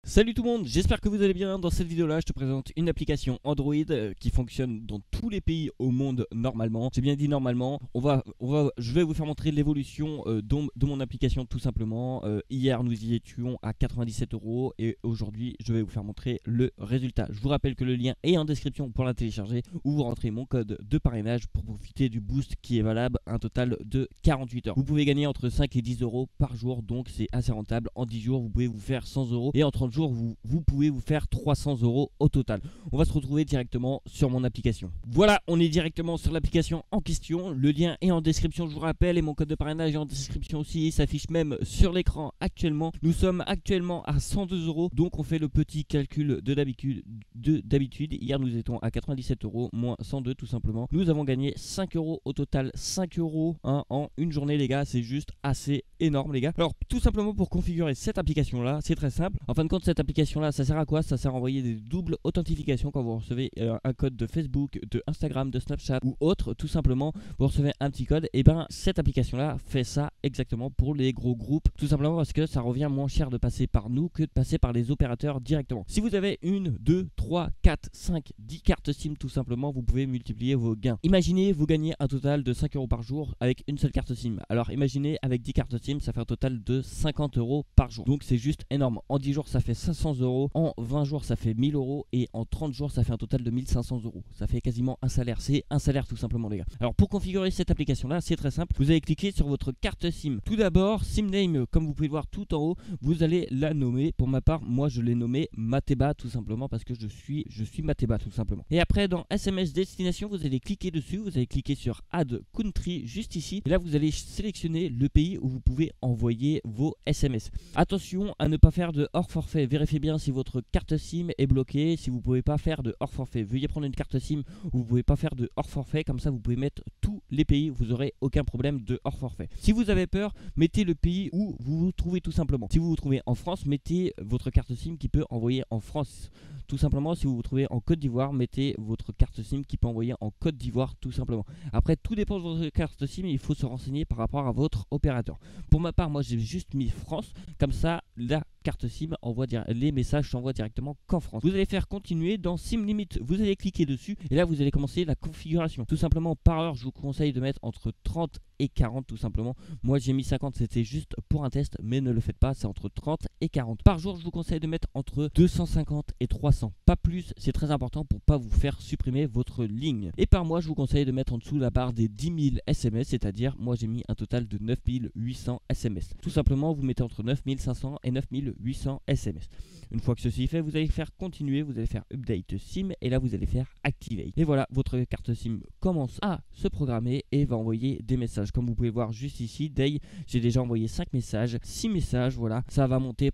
Salut tout le monde, j'espère que vous allez bien. Dans cette vidéo là je te présente une application Android qui fonctionne dans tous les pays au monde normalement. J'ai bien dit normalement. Je vais vous faire montrer l'évolution de mon application tout simplement. Hier nous y étions à 97 € et aujourd'hui je vais vous faire montrer le résultat. Je vous rappelle que le lien est en description pour la télécharger, où vous rentrez mon code de parrainage pour profiter du boost qui est valable un total de 48 heures. Vous pouvez gagner entre 5 et 10 € par jour, donc c'est assez rentable. En 10 jours vous pouvez vous faire 100 € et en 30 jours vous pouvez vous faire 300 € au total. On va se retrouver directement sur mon application. Voilà, on est directement sur l'application en question. Le lien est en description, je vous rappelle, et mon code de parrainage est en description aussi. Il s'affiche même sur l'écran actuellement. Nous sommes actuellement à 102 €. Donc on fait le petit calcul de d'habitude. Hier nous étions à 97 € moins 102 tout simplement. Nous avons gagné 5 € au total. 5 € en une journée les gars, c'est juste assez énorme les gars. Alors tout simplement pour configurer cette application là, c'est très simple. En fin de compte, cette application là, ça sert à quoi? Ça sert à envoyer des doubles authentifications quand vous recevez un code de Facebook, de Instagram, de Snapchat ou autre. Tout simplement, vous recevez un petit code. Et ben cette application là fait ça exactement pour les gros groupes, tout simplement parce que ça revient moins cher de passer par nous que de passer par les opérateurs directement. Si vous avez 1, 2, 3, 4, 5, 10 cartes SIM, tout simplement, vous pouvez multiplier vos gains. Imaginez, vous gagnez un total de 5 € par jour avec une seule carte SIM. Alors imaginez, avec 10 cartes SIM, ça fait un total de 50 € par jour. Donc c'est juste énorme. En 10 jours, ça fait 500 €. En 20 jours, ça fait 1000 €. Et en 30 jours, ça fait un total de 1500 €. Ça fait quasiment un salaire. C'est un salaire tout simplement, les gars. Alors pour configurer cette application-là, c'est très simple. Vous allez cliquer sur votre carte SIM. Tout d'abord, SIM name, comme vous pouvez le voir tout en haut, vous allez la nommer. Pour ma part, moi, je l'ai nommé Mateba tout simplement parce que je suis Mateba tout simplement. Et après, dans SMS destination, vous allez cliquer dessus. Vous allez cliquer sur Add Country juste ici. Et là, vous allez sélectionner le pays où vous pouvez envoyer vos SMS. Attention à ne pas faire de hors forfait. Vérifiez bien si votre carte SIM est bloquée, si vous ne pouvez pas faire de hors forfait. Veuillez prendre une carte SIM où vous ne pouvez pas faire de hors forfait. Comme ça, vous pouvez mettre tous les pays. Vous n'aurez aucun problème de hors forfait. Si vous avez peur, mettez le pays où vous vous trouvez tout simplement. Si vous vous trouvez en France, mettez votre carte SIM qui peut envoyer en France. Tout simplement, si vous vous trouvez en Côte d'Ivoire, mettez votre carte SIM qui peut envoyer en Côte d'Ivoire tout simplement. Après, tout dépend de votre carte SIM et il faut se renseigner par rapport à votre opérateur. Pour ma part, moi j'ai juste mis France, comme ça la carte SIM envoie les messages s'envoient directement qu'en France. Vous allez faire continuer dans SIM Limit, vous allez cliquer dessus et là vous allez commencer la configuration. Tout simplement, par heure, je vous conseille de mettre entre 30 et 40 tout simplement. Moi j'ai mis 50, c'était juste pour un test, mais ne le faites pas, c'est entre 30 et 40. Par jour, je vous conseille de mettre entre 250 et 300, pas plus, c'est très important pour pas vous faire supprimer votre ligne. Et par mois, je vous conseille de mettre en dessous la barre des 10 000 SMS, c'est-à-dire moi j'ai mis un total de 9800 SMS. Tout simplement, vous mettez entre 9500 et 9800 SMS. Une fois que ceci est fait, vous allez faire continuer, vous allez faire update SIM et là vous allez faire activate. Et voilà, votre carte SIM commence à se programmer et va envoyer des messages. Comme vous pouvez voir juste ici, Day, j'ai déjà envoyé 5 messages, 6 messages, voilà. Ça va monter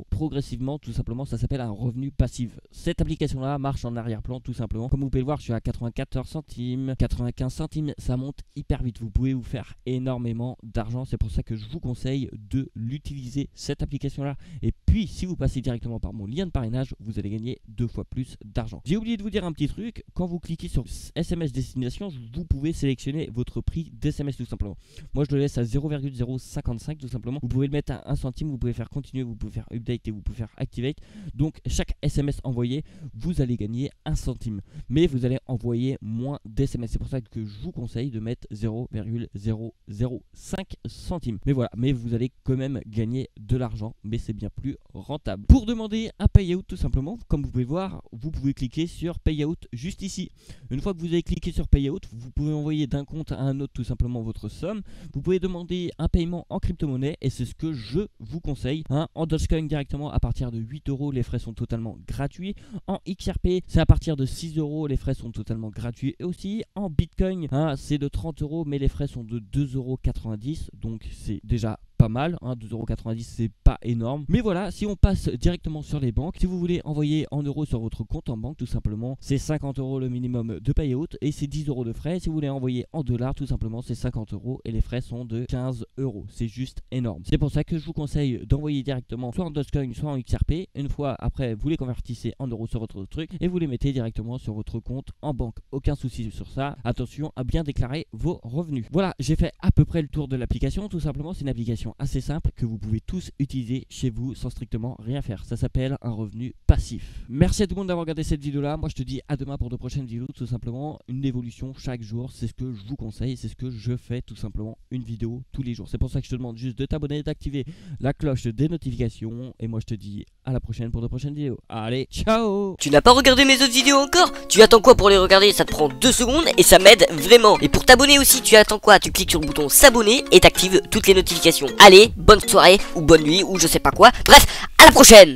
progressivement, tout simplement, ça s'appelle un revenu passif. Cette application-là marche en arrière-plan, tout simplement. Comme vous pouvez le voir, je suis à 94 centimes, 95 centimes, ça monte hyper vite. Vous pouvez vous faire énormément d'argent, c'est pour ça que je vous conseille de l'utiliser, cette application-là. Et puis, si vous passez directement par mon lien de parrainage, vous allez gagner 2 fois plus d'argent. J'ai oublié de vous dire un petit truc, quand vous cliquez sur SMS destination, vous pouvez sélectionner votre prix d'SMS tout simplement. Moi, je le laisse à 0,055 tout simplement. Vous pouvez le mettre à 1 centime, vous pouvez faire continuer, vous pouvez faire update et vous pouvez faire activate. Donc, chaque SMS envoyé, vous allez gagner 1 centime. Mais vous allez envoyer moins d'SMS. C'est pour ça que je vous conseille de mettre 0,005 centimes. Mais voilà, mais vous allez quand même gagner de l'argent, mais c'est bien plus rentable. Pour demander un payout tout simplement, comme vous pouvez voir, vous pouvez cliquer sur payout juste ici. Une fois que vous avez cliqué sur payout, vous pouvez envoyer d'un compte à un autre tout simplement votre somme. Vous pouvez demander un paiement en crypto-monnaie et c'est ce que je vous conseille. En Dogecoin directement à partir de 8 €, les frais sont totalement gratuits. En XRP, c'est à partir de 6 €, les frais sont totalement gratuits. Et aussi en Bitcoin, c'est de 30 €, mais les frais sont de 2,90 €. Donc c'est déjà pas mal, 2,90 € c'est pas énorme. Mais voilà, si on passe directement sur les banques, si vous voulez envoyer en euros sur votre compte en banque, tout simplement, c'est 50 € le minimum de payout et c'est 10 € de frais. Si vous voulez envoyer en dollars, tout simplement, c'est 50 € et les frais sont de 15 €. C'est juste énorme. C'est pour ça que je vous conseille d'envoyer directement soit en Dogecoin, soit en XRP. Une fois après, vous les convertissez en euros sur votre truc et vous les mettez directement sur votre compte en banque. Aucun souci sur ça. Attention à bien déclarer vos revenus. Voilà, j'ai fait à peu près le tour de l'application. Tout simplement, c'est une application assez simple que vous pouvez tous utiliser chez vous sans strictement rien faire. Ça s'appelle un revenu passif. Merci à tout le monde d'avoir regardé cette vidéo là. Moi je te dis à demain pour de prochaines vidéos. Tout simplement une évolution chaque jour, c'est ce que je vous conseille, c'est ce que je fais tout simplement, une vidéo tous les jours. C'est pour ça que je te demande juste de t'abonner, d'activer la cloche des notifications et moi je te dis à la prochaine pour de prochaines vidéos. Allez, ciao. Tu n'as pas regardé mes autres vidéos encore? Tu attends quoi pour les regarder? Ça te prend 2 secondes et ça m'aide vraiment. Et pour t'abonner aussi, tu attends quoi? Tu cliques sur le bouton s'abonner et t'actives toutes les notifications. Allez, bonne soirée ou bonne nuit ou je sais pas quoi. Bref, à la prochaine.